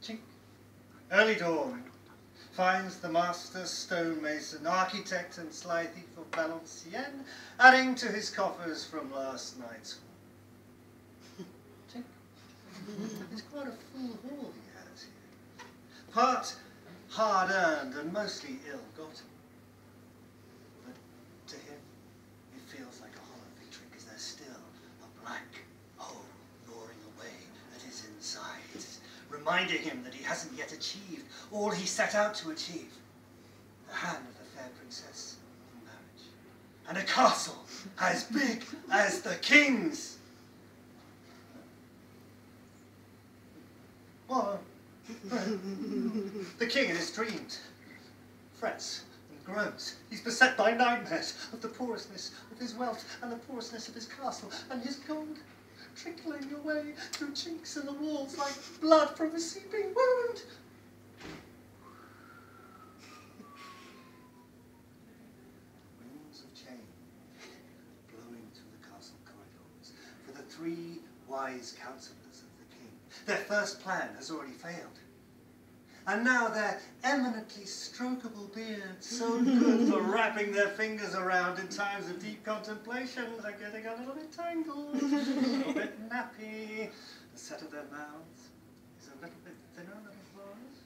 Chink. Early dawn finds the master stonemason, architect and sly thief of Valenciennes adding to his coffers from last night's haul. Chink. It's quite a full haul he has here. Part hard-earned and mostly ill-gotten. But to him, it feels like a hollow victory because there's still a black hole gnawing away at his insides, reminding him that he hasn't yet achieved all he set out to achieve. The hand of the fair princess in marriage. And a castle as big as the king's. Well, the king in his dreams frets and groans. He's beset by nightmares of the porousness of his wealth and the porousness of his castle and his gold trickling away through chinks in the walls like blood from a seeping wound. Winds of change blowing through the castle corridors for the three wise counsellors of the king. Their first plan has already failed. And now their eminently strokable beards, so good for wrapping their fingers around in times of deep contemplation, are getting a little bit tangled, a little bit nappy. The set of their mouths is a little bit thinner than it was.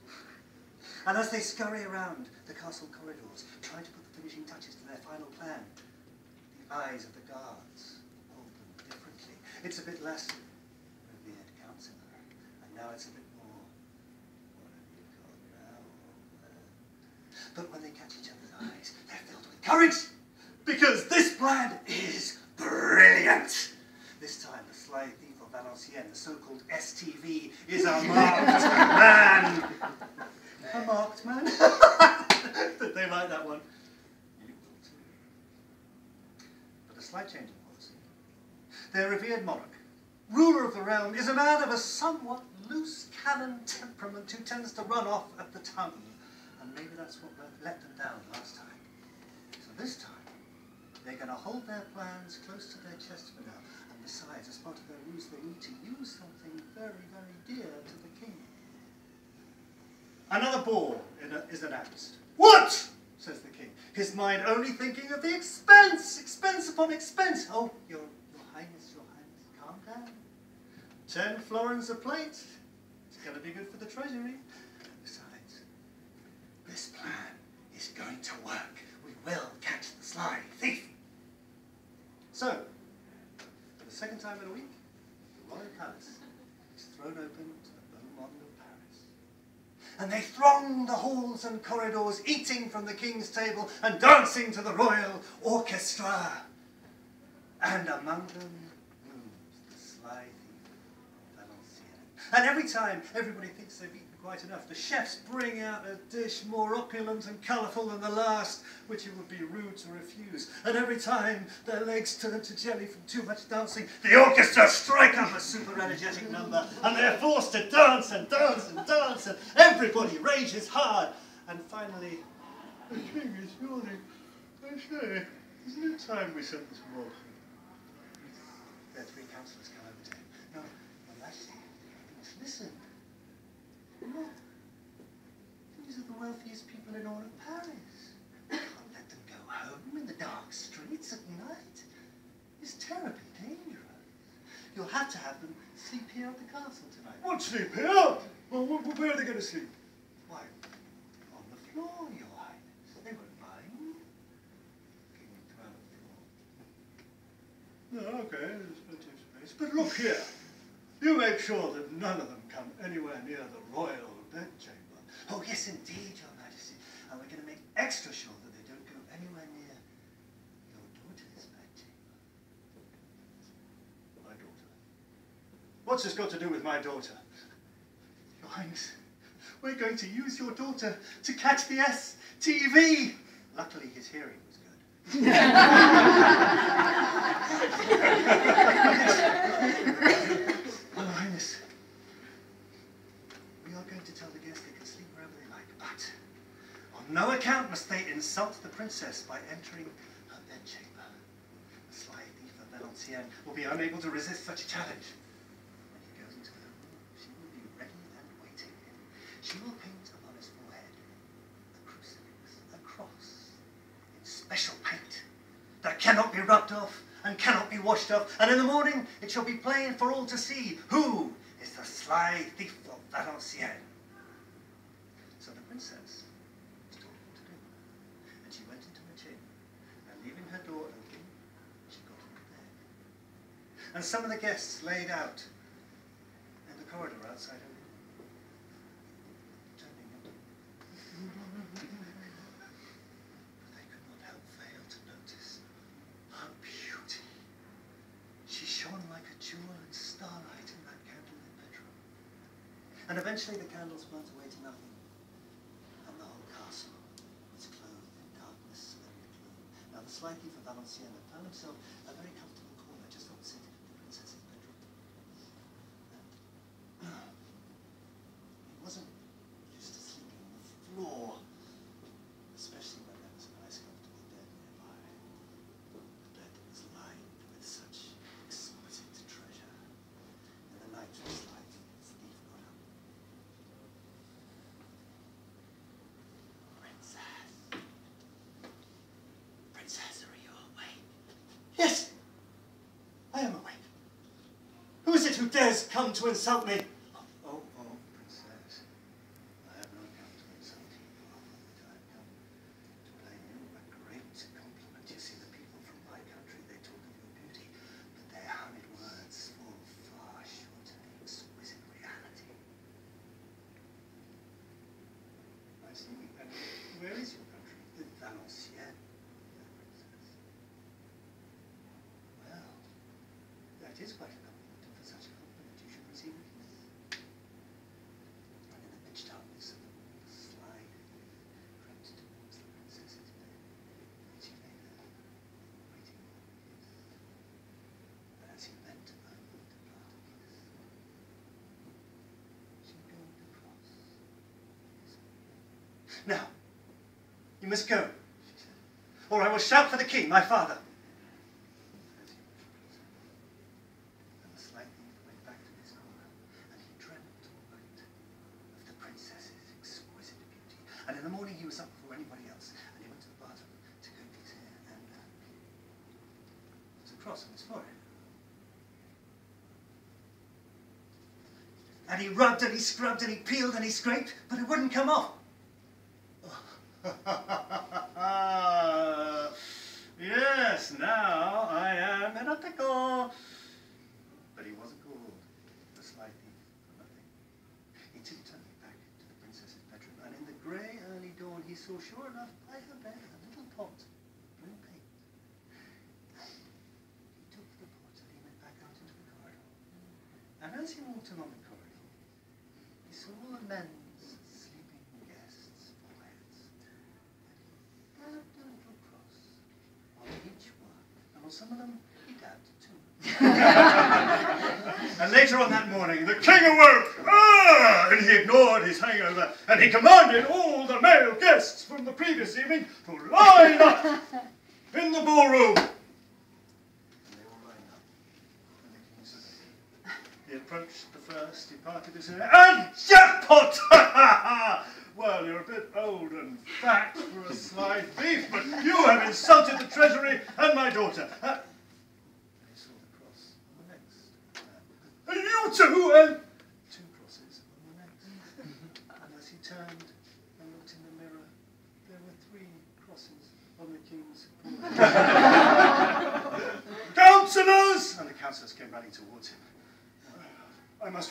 And as they scurry around the castle corridors, trying to put the finishing touches to their final plan, the eyes of the guards hold them differently. It's a bit less revered counsellor, and now it's a bit more. But when they catch each other's eyes, they're filled with courage, because this plan is brilliant. This time, the sly thief of Valenciennes, the so-called STV, is a marked man. A marked man? Did they like that one? You will too. But a slight change in policy. Their revered monarch, ruler of the realm, is a man of a somewhat loose cannon temperament who tends to run off at the tongue. And maybe that's what let them down last time. So this time, they're going to hold their plans close to their chest for now. And besides, as part of their ruse, they need to use something very, very dear to the king. Another ball is announced. What? Says the king, his mind only thinking of the expense, expense upon expense. Oh, your highness, calm down. 10 florins a plate. It's going to be good for the treasury. Besides, this plan is going to work. We will catch the sly thief. So, for the second time in a week, the royal palace is thrown open to the beau monde of Paris. And they throng the halls and corridors, eating from the king's table and dancing to the royal orchestra. And among them moves the sly thief of Valenciennes. And every time everybody thinks they've eaten quite enough, the chefs bring out a dish more opulent and colourful than the last, which it would be rude to refuse. And every time their legs turn to jelly from too much dancing, the orchestra strike up a super energetic number, and they're forced to dance and dance and dance, and everybody rages hard. And finally, the king is yawning. I say, isn't it time we sent this war? Their three counsellors come over to him. No, Your Majesty, listen. Look, these are the wealthiest people in all of Paris. You can't let them go home in the dark streets at night. It's terribly dangerous. You'll have to have them sleep here at the castle tonight. What, sleep here? Well, where are they going to sleep? Why, on the floor, Your Highness. They won't mind. King throw on the floor. No, okay, there's plenty of space. But look here. You make sure that none of them come anywhere near the royal bedchamber. Oh, yes, indeed, Your Majesty. And we're going to make extra sure that they don't go anywhere near your daughter's bedchamber. My daughter? What's this got to do with my daughter? Your Highness, we're going to use your daughter to catch the STV. Luckily, his hearing was good. Your Highness, we are going to tell the guests they can sleep wherever they like, but on no account must they insult the princess by entering her bedchamber. The sly thief of Valenciennes will be unable to resist such a challenge. When he goes into her room, she will be ready and waiting. rubbed off and cannot be washed off, and in the morning it shall be plain for all to see who is the sly thief of Valenciennes. So the princess was told what to do, and she went into her chamber, and leaving her door open, she got into bed. And some of the guests laid out in the corridor outside her window, turning them. But they could not help fail to notice her beauty. She shone like a jewel in starlight in that candlelit bedroom. And eventually the candles burnt away to nothing, and the whole castle was clothed in darkness and gloom. Now the sly thief of Valenciennes had found himself a very comfortable corner just opposite the princess's bedroom. And he wasn't used to sleeping on the floor, especially when there was a nice comfortable bed nearby. A bed that was lined with such exquisite treasure. In the night, the sly thief got up. Princess, are you awake? Yes, I am awake. Who is it who dares come to insult me? Oh, princess, I have not come to insult you. I have come to pay you a great compliment. You see, the people from my country, they talk of your beauty, but their honeyed words fall far short of the exquisite reality. I see. And where is your country? Valenciennes. Well, that is quite a compliment, and for such a compliment you should receive a kiss. And in the pitch darkness of the morning, the sly thief crept towards the princess's bed, and she lay there, waiting for a kiss. And as he bent over to plant a kiss, she gave the cross. Now, you must go, she said, or I will shout for the king, my father. And the sly thief went back to his corner, and he dreamt all night of the princess's exquisite beauty. And in the morning he was up before anybody else, and he went to the bathroom to comb his hair, and there was a cross on his forehead. And he rubbed and he scrubbed and he peeled and he scraped, but it wouldn't come off. Yes, now I am in a pickle. But he wasn't called the sly thief for nothing. He tiptoed back to the princess's bedroom, and in the grey early dawn he saw, sure enough, by her bed a little pot of blue paint. And he took the pot and he went back out into the corridor. And as he walked along the corridor, he saw all the men's sleeping guests' foreheads. And he dabbed a little cross on each one, and on some of them he dabbed too. And later on that morning, the king awoke, and he ignored his hangover, and he commanded all the male guests from the previous evening to line up in the ballroom. And they all lined up, and the king surveyed. He approached the first, he parted his hair, and jackpot! Well, you're a bit old and fat for a sly thief, but you have insulted the treasury and my daughter. And he saw the cross on the next. And you too, and two crosses on the next. And as he turned and looked in the mirror, there were 3 crosses on the king's forehead. Councillors! And the councillors came running towards him. I must